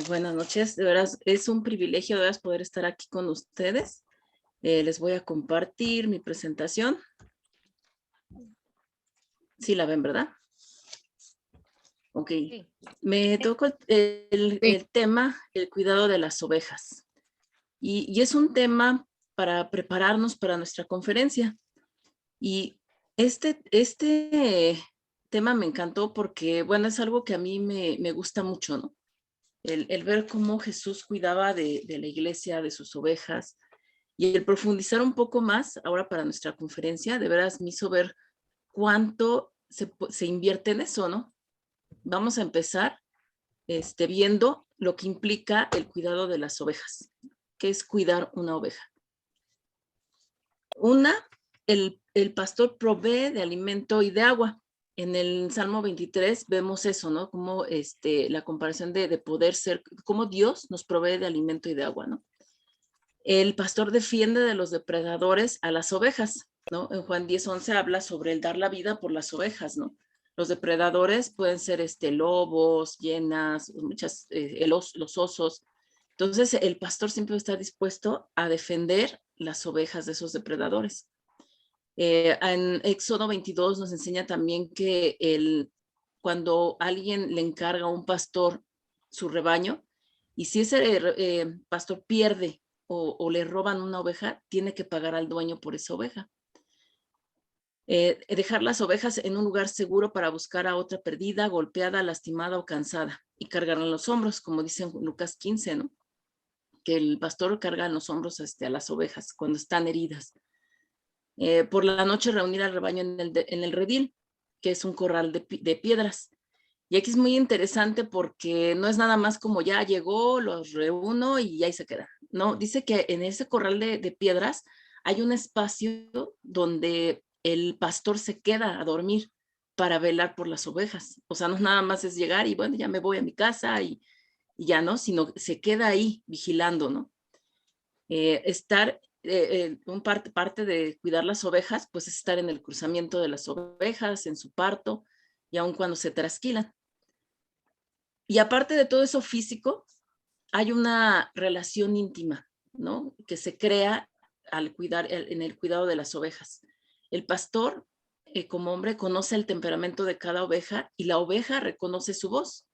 Buenas noches, de veras es un privilegio de veras poder estar aquí con ustedes. Les voy a compartir mi presentación. Sí la ven, ¿verdad? Ok. Sí. Me tocó el tema, el cuidado de las ovejas. Y es un tema para prepararnos para nuestra conferencia. Y este tema me encantó porque, bueno, es algo que a mí me gusta mucho, ¿no? El ver cómo Jesús cuidaba de la iglesia, de sus ovejas, y el profundizar un poco más ahora para nuestra conferencia, de veras me hizo ver cuánto se invierte en eso, ¿no? Vamos a empezar viendo lo que implica el cuidado de las ovejas. ¿Qué es cuidar una oveja? El pastor provee de alimento y de agua. En el Salmo 23 vemos eso, ¿no? Como la comparación de poder ser, cómo Dios nos provee de alimento y de agua, ¿no? El pastor defiende de los depredadores a las ovejas, ¿no? En Juan 10:11 habla sobre el dar la vida por las ovejas, ¿no? Los depredadores pueden ser lobos, hienas, muchas, los osos. Entonces, el pastor siempre está dispuesto a defender las ovejas de esos depredadores. En Éxodo 22 nos enseña también que cuando alguien le encarga a un pastor su rebaño, y si ese pastor pierde o le roban una oveja, tiene que pagar al dueño por esa oveja. Dejar las ovejas en un lugar seguro para buscar a otra perdida, golpeada, lastimada o cansada, y cargarla en los hombros, como dice en Lucas 15, ¿no? Que el pastor carga en los hombros a las ovejas cuando están heridas. Por la noche reunir al rebaño en el redil, que es un corral de piedras. Y aquí es muy interesante porque no es nada más como ya llegó, los reúno y ahí se queda. No, dice que en ese corral de piedras hay un espacio donde el pastor se queda a dormir para velar por las ovejas. O sea, no nada más es llegar y bueno, ya me voy a mi casa y ya no, sino se queda ahí vigilando, ¿no? Parte de cuidar las ovejas, pues es estar en el cruzamiento de las ovejas, en su parto y aun cuando se trasquilan. Y aparte de todo eso físico, hay una relación íntima, ¿no? Que se crea en el cuidado de las ovejas. El pastor, como hombre, conoce el temperamento de cada oveja y la oveja reconoce su voz.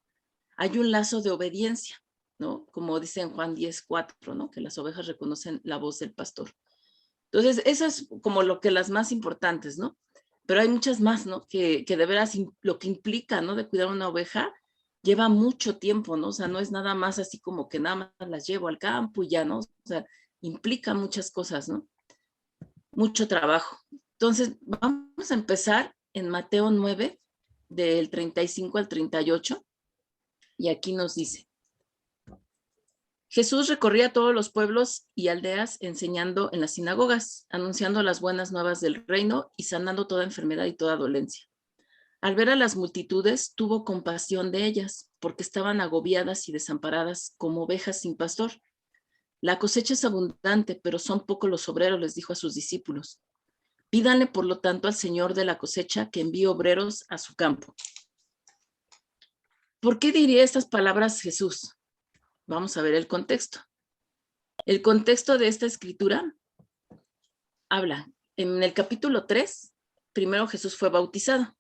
Hay un lazo de obediencia, ¿no? Como dice en Juan 10:4, ¿no? Que las ovejas reconocen la voz del pastor. Entonces, eso es como las más importantes, ¿no? Pero hay muchas más, ¿no? Que de veras lo que implica, ¿no? De cuidar una oveja lleva mucho tiempo, ¿no? O sea, no es nada más así como que nada más las llevo al campo y ya, ¿no? O sea, implica muchas cosas, ¿no? Mucho trabajo. Entonces, vamos a empezar en Mateo 9, del 35 al 38, y aquí nos dice: Jesús recorría todos los pueblos y aldeas enseñando en las sinagogas, anunciando las buenas nuevas del reino y sanando toda enfermedad y toda dolencia. Al ver a las multitudes, tuvo compasión de ellas, porque estaban agobiadas y desamparadas como ovejas sin pastor. La cosecha es abundante, pero son pocos los obreros, les dijo a sus discípulos. Pídanle, por lo tanto, al Señor de la cosecha que envíe obreros a su campo. ¿Por qué diría estas palabras Jesús? Vamos a ver el contexto. El contexto de esta escritura habla, en el capítulo 3, primero Jesús fue bautizado,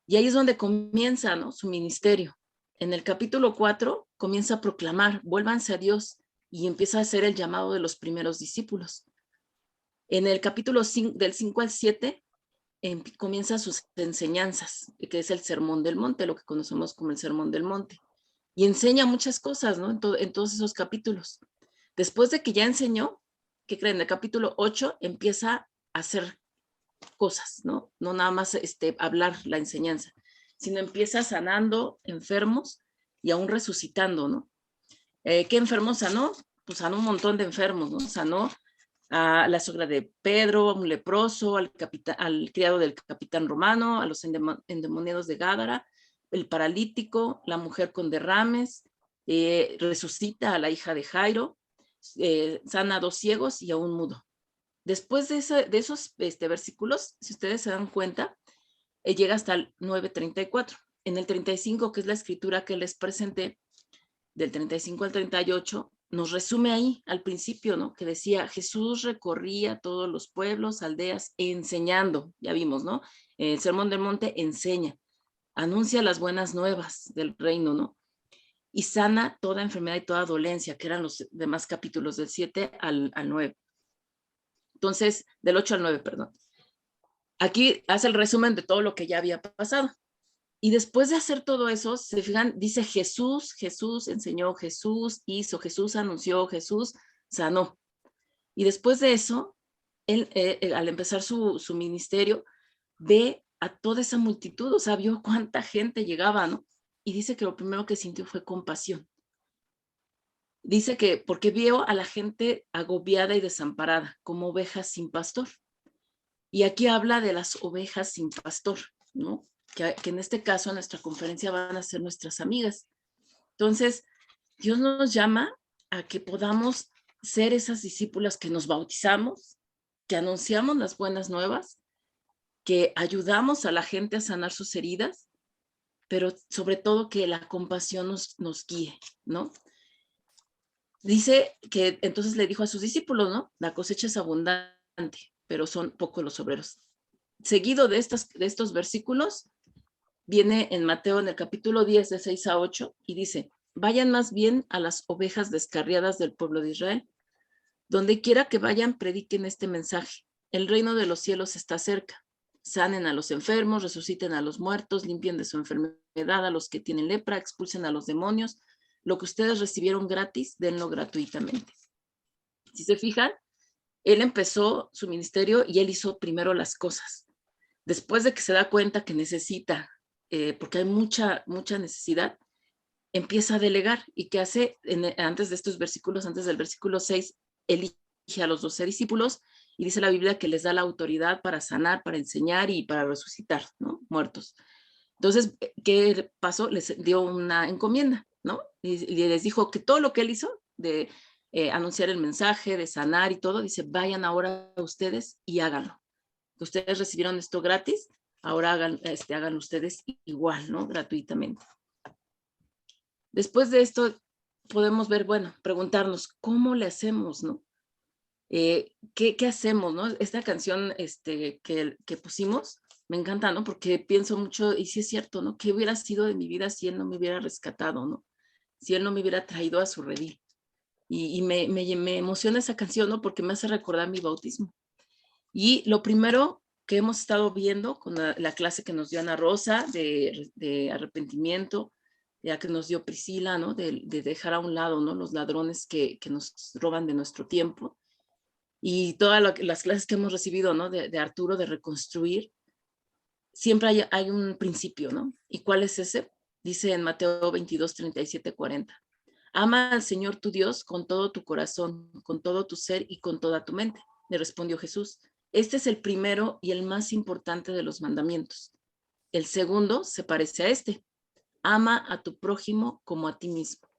y ahí es donde comienza, ¿no?, su ministerio. En el capítulo 4 comienza a proclamar, vuélvanse a Dios, y empieza a hacer el llamado de los primeros discípulos. En el capítulo 5, del 5 al 7, comienza sus enseñanzas, que es el Sermón del Monte, lo que conocemos como el Sermón del Monte, y enseña muchas cosas, ¿no?, en todos esos capítulos. Después de que ya enseñó, ¿qué creen? En el capítulo 8 empieza a hacer cosas, ¿no? No nada más hablar la enseñanza, sino empieza sanando enfermos y aún resucitando, ¿no? ¿Qué enfermos sanó? Pues sanó un montón de enfermos, ¿no? Sanó a la suegra de Pedro, a un leproso, al criado del capitán romano, a los endemoniados de Gádara, el paralítico, la mujer con derrames, resucita a la hija de Jairo, sana a 2 ciegos y a un mudo. Después de esos versículos, si ustedes se dan cuenta, llega hasta el 9:34. En el 35, que es la escritura que les presenté, del 35 al 38, nos resume ahí al principio, ¿no? Que decía, Jesús recorría todos los pueblos, aldeas, enseñando, ya vimos, ¿no? El Sermón del Monte enseña, anuncia las buenas nuevas del reino, ¿no? Y sana toda enfermedad y toda dolencia, que eran los demás capítulos, del 7 al 9. Entonces, del 8 al 9, perdón. Aquí hace el resumen de todo lo que ya había pasado. Y después de hacer todo eso, se fijan, dice Jesús, Jesús enseñó, Jesús hizo, Jesús anunció, Jesús sanó. Y después de eso, él, al empezar su ministerio, ve a toda esa multitud, o sea, vio cuánta gente llegaba, ¿no? Y dice que lo primero que sintió fue compasión. Dice que porque vio a la gente agobiada y desamparada, como ovejas sin pastor. Y aquí habla de las ovejas sin pastor, ¿no? Que en este caso, en nuestra conferencia, van a ser nuestras amigas. Entonces, Dios nos llama a que podamos ser esas discípulas que nos bautizamos, que anunciamos las buenas nuevas, que ayudamos a la gente a sanar sus heridas, pero sobre todo que la compasión nos guíe, ¿no? Dice que entonces le dijo a sus discípulos, ¿no? La cosecha es abundante, pero son pocos los obreros. Seguido de estos versículos, viene en Mateo en el capítulo 10, de 6 a 8, y dice, vayan más bien a las ovejas descarriadas del pueblo de Israel. Donde quiera que vayan, prediquen este mensaje. El reino de los cielos está cerca. Sanen a los enfermos, resuciten a los muertos, limpien de su enfermedad a los que tienen lepra, expulsen a los demonios. Lo que ustedes recibieron gratis, denlo gratuitamente. Si se fijan, él empezó su ministerio y él hizo primero las cosas. Después de que se da cuenta que necesita, porque hay mucha necesidad, empieza a delegar. ¿Y qué hace? Antes de estos versículos, antes del versículo 6, elige a los 12 discípulos y dice la Biblia que les da la autoridad para sanar, para enseñar y para resucitar, ¿no? Muertos. Entonces, ¿qué pasó? Les dio una encomienda, ¿no? Y les dijo que todo lo que él hizo de anunciar el mensaje, de sanar y todo, dice, vayan ahora ustedes y háganlo. Que ustedes recibieron esto gratis, ahora hagan ustedes igual, ¿no? Gratuitamente. Después de esto, podemos ver, bueno, preguntarnos, ¿cómo le hacemos, no? ¿Qué hacemos, no? Esta canción que pusimos, me encanta, ¿no? Porque pienso mucho, y sí es cierto, ¿no? ¿Qué hubiera sido de mi vida si él no me hubiera rescatado, ¿no? Si él no me hubiera traído a su redil. Y me emociona esa canción, ¿no? Porque me hace recordar mi bautismo. Y lo primero que hemos estado viendo con la clase que nos dio Ana Rosa de arrepentimiento, ya que nos dio Priscila, ¿no? De dejar a un lado, ¿no? Los ladrones que nos roban de nuestro tiempo. Y todas las clases que hemos recibido, ¿no? De Arturo, de reconstruir, siempre hay un principio, ¿no? ¿Y cuál es ese? Dice en Mateo 22, 37, 40. Ama al Señor tu Dios con todo tu corazón, con todo tu ser y con toda tu mente. Le respondió Jesús. Este es el primero y el más importante de los mandamientos. El segundo se parece a este. Ama a tu prójimo como a ti mismo.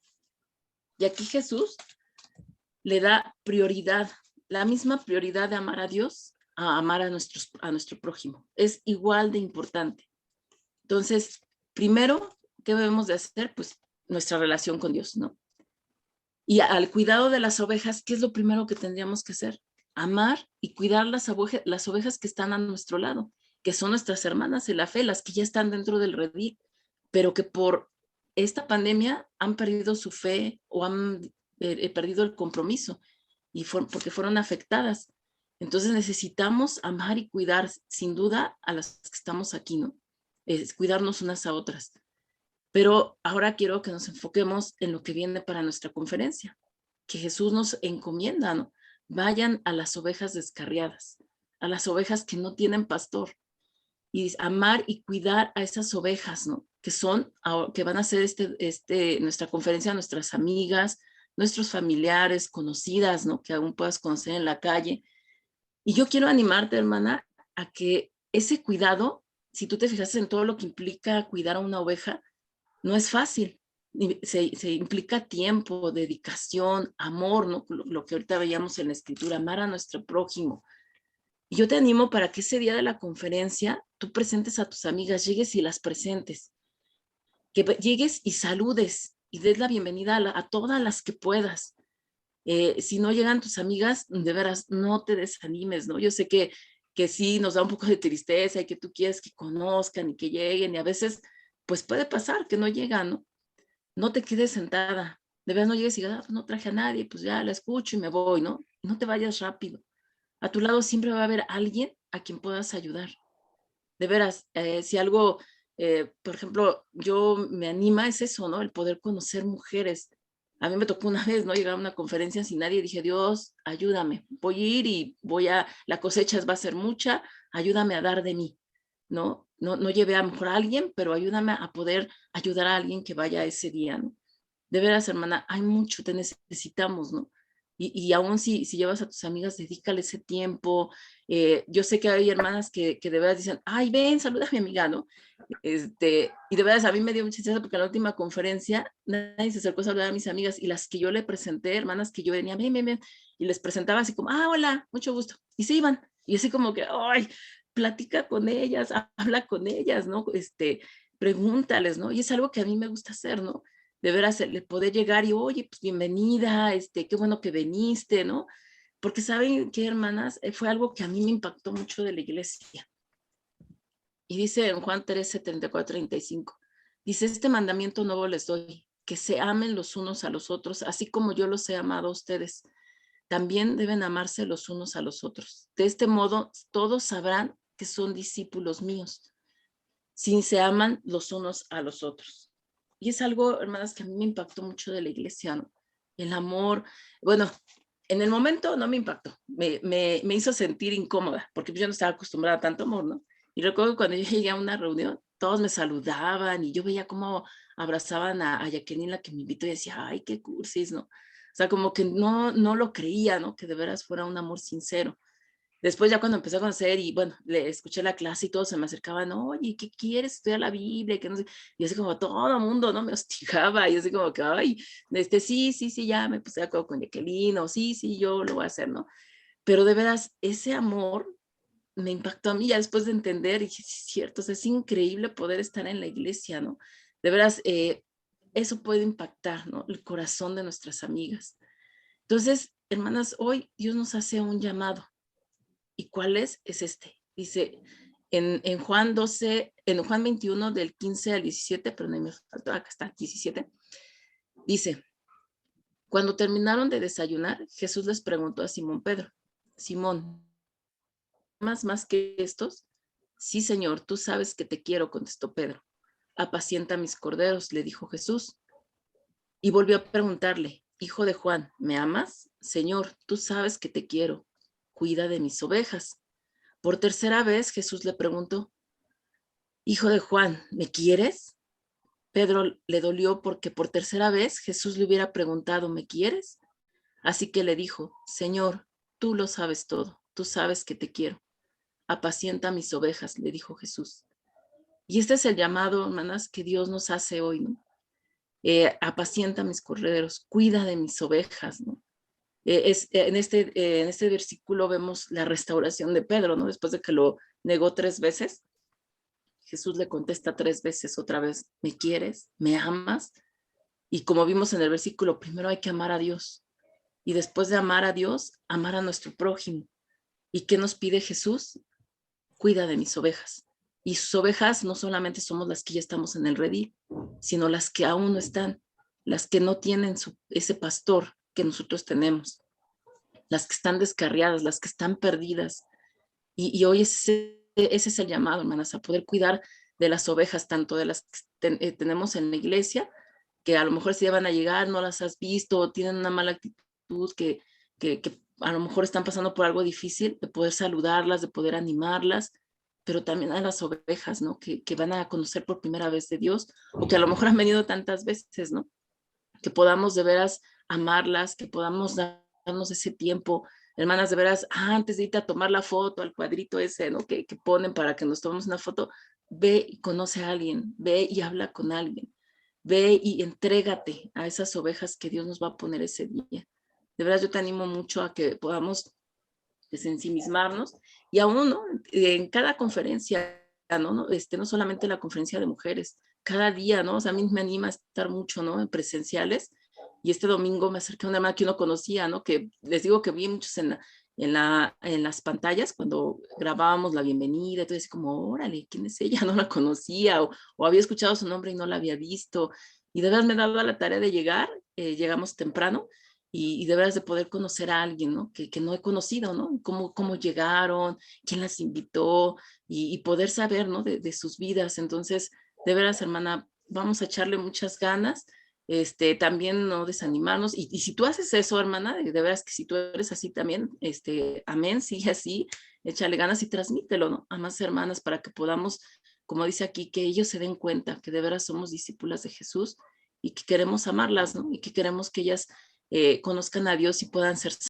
Y aquí Jesús le da prioridad, la misma prioridad de amar a Dios a amar a nuestro prójimo. Es igual de importante. Entonces, primero, ¿qué debemos de hacer? Pues nuestra relación con Dios, ¿no? Y al cuidado de las ovejas, ¿qué es lo primero que tendríamos que hacer? Amar y cuidar las ovejas que están a nuestro lado, que son nuestras hermanas en la fe, las que ya están dentro del redil, pero que por esta pandemia han perdido su fe o han perdido el compromiso y porque fueron afectadas. Entonces necesitamos amar y cuidar sin duda a las que estamos aquí, ¿no? Cuidarnos unas a otras. Pero ahora quiero que nos enfoquemos en lo que viene para nuestra conferencia, que Jesús nos encomienda, ¿no? Vayan a las ovejas descarriadas, a las ovejas que no tienen pastor, y amar y cuidar a esas ovejas, ¿no? Que van a ser nuestra conferencia, nuestras amigas, nuestros familiares, conocidas, ¿no? Que aún puedas conocer en la calle. Y yo quiero animarte, hermana, a que ese cuidado, si tú te fijas en todo lo que implica cuidar a una oveja, no es fácil. Se implica tiempo, dedicación, amor, ¿no? Lo que ahorita veíamos en la escritura, amar a nuestro prójimo. Y yo te animo para que ese día de la conferencia tú presentes a tus amigas, llegues y las presentes, que llegues y saludes, y des la bienvenida a todas las que puedas. Si no llegan tus amigas, de veras, no te desanimes, ¿no? Yo sé que sí nos da un poco de tristeza y que tú quieres que conozcan y que lleguen, y a veces, pues puede pasar que no llegan, ¿no? No te quedes sentada, de veras no llegues y digas, pues no traje a nadie, pues ya la escucho y me voy, ¿no? No te vayas rápido. A tu lado siempre va a haber alguien a quien puedas ayudar. De veras, si algo, por ejemplo, yo me anima es eso, ¿no? El poder conocer mujeres. A mí me tocó una vez, ¿no? Llegar a una conferencia sin nadie y dije, Dios, ayúdame, voy a ir y la cosecha va a ser mucha, ayúdame a dar de mí, ¿no? No llevé a lo mejor a alguien, pero ayúdame a poder ayudar a alguien que vaya ese día, ¿no? De veras, hermana, hay mucho, te necesitamos, ¿no? Y aún si llevas a tus amigas, dedícale ese tiempo. Yo sé que hay hermanas que de veras dicen, ay, ven, saluda a mi amiga, ¿no? Y de veras a mí me dio mucha tristeza porque en la última conferencia nadie se acercó a saludar a mis amigas y las que yo le presenté, hermanas que yo venía, ven, ven, ven, y les presentaba así como, hola, mucho gusto. Y se iban. Y así como que, ay, platica con ellas, habla con ellas, ¿no? Pregúntales, ¿no? Y es algo que a mí me gusta hacer, ¿no? De veras, el poder llegar y, oye, pues bienvenida, qué bueno que viniste, ¿no? Porque saben qué, hermanas, fue algo que a mí me impactó mucho de la iglesia. Y dice en Juan 13, 34, 35, dice, este mandamiento nuevo les doy, que se amen los unos a los otros, así como yo los he amado a ustedes. También deben amarse los unos a los otros. De este modo, todos sabrán que son discípulos míos, si se aman los unos a los otros. Y es algo, hermanas, que a mí me impactó mucho de la iglesia, ¿no? El amor, bueno, en el momento no me impactó, me hizo sentir incómoda, porque yo no estaba acostumbrada a tanto amor, ¿no? Y recuerdo cuando yo llegué a una reunión, todos me saludaban y yo veía cómo abrazaban a Jacqueline, la que me invitó, y decía, ay, qué cursis, ¿no? O sea, como que no lo creía, ¿no? Que de veras fuera un amor sincero. Después ya cuando empecé a conocer y bueno, le escuché la clase y todos se me acercaban, oye, ¿qué quieres? Estudiar la Biblia, que no sé. Y así como todo el mundo, ¿no? Me hostigaba y así como que, ay, sí, ya me puse de acuerdo con Jacqueline, o sí, yo lo voy a hacer, ¿no? Pero de veras, ese amor me impactó a mí ya después de entender y dije, sí, es cierto, o sea, es increíble poder estar en la iglesia, ¿no? De veras, eso puede impactar, ¿no? El corazón de nuestras amigas. Entonces, hermanas, hoy Dios nos hace un llamado. ¿Y cuál es? Es este. Dice en Juan 12, en Juan 21 del 15 al 17, pero no me faltó, acá está, 17. Dice, cuando terminaron de desayunar, Jesús les preguntó a Simón Pedro, Simón, ¿amas más que estos? Sí, Señor, tú sabes que te quiero, contestó Pedro. Apacienta mis corderos, le dijo Jesús. Y volvió a preguntarle, hijo de Juan, ¿me amas? Señor, tú sabes que te quiero, cuida de mis ovejas. Por tercera vez Jesús le preguntó, hijo de Juan, ¿me quieres? Pedro le dolió porque por tercera vez Jesús le hubiera preguntado, ¿me quieres? Así que le dijo, Señor, tú lo sabes todo, tú sabes que te quiero. Apacienta mis ovejas, le dijo Jesús. Y este es el llamado, hermanas, que Dios nos hace hoy, ¿no? Apacienta mis corderos, cuida de mis ovejas, ¿no? En este versículo vemos la restauración de Pedro, ¿no? Después de que lo negó 3 veces, Jesús le contesta 3 veces otra vez, ¿me quieres? ¿Me amas? Y como vimos en el versículo, primero hay que amar a Dios. Y después de amar a Dios, amar a nuestro prójimo. ¿Y qué nos pide Jesús? Cuida de mis ovejas. Y sus ovejas no solamente somos las que ya estamos en el redil, sino las que aún no están, las que no tienen ese pastor que nosotros tenemos, las que están descarriadas, las que están perdidas. Y hoy ese es el llamado, hermanas, a poder cuidar de las ovejas, tanto de las que tenemos en la iglesia, que a lo mejor si ya van a llegar, no las has visto, o tienen una mala actitud, que a lo mejor están pasando por algo difícil, de poder saludarlas, de poder animarlas, pero también a las ovejas, ¿no? Que van a conocer por primera vez de Dios, o que a lo mejor han venido tantas veces, ¿no? Que podamos de veras amarlas, que podamos darnos ese tiempo, hermanas, de veras, antes de irte a tomar la foto al cuadrito ese, ¿no? Que ponen para que nos tomemos una foto, ve y conoce a alguien, ve y habla con alguien, ve y entrégate a esas ovejas que Dios nos va a poner ese día. De verdad, yo te animo mucho a que podamos desensimismarnos y aún, ¿no? En cada conferencia, ¿no? No solamente la conferencia de mujeres, cada día, ¿no? O sea, a mí me anima a estar mucho, ¿no? En presenciales. Y este domingo me acerqué a una hermana que uno conocía, ¿no? Que les digo que vi muchos en las pantallas cuando grabábamos la bienvenida, entonces como, órale, ¿quién es ella? No la conocía o había escuchado su nombre y no la había visto. Y de verdad me he dado a la tarea de llegar, llegamos temprano y de veras de poder conocer a alguien, ¿no? Que no he conocido, ¿no? Cómo llegaron, quién las invitó y poder saber, ¿no? Sus vidas. Entonces, de veras, hermana, vamos a echarle muchas ganas, también no desanimarnos. Y si tú haces eso, hermana, de veras que si tú eres así también, amén, sigue así, échale ganas y transmítelo, ¿no? A más hermanas para que podamos, como dice aquí, que ellos se den cuenta que de veras somos discípulas de Jesús y que queremos amarlas, ¿no? Y que queremos que ellas conozcan a Dios y puedan ser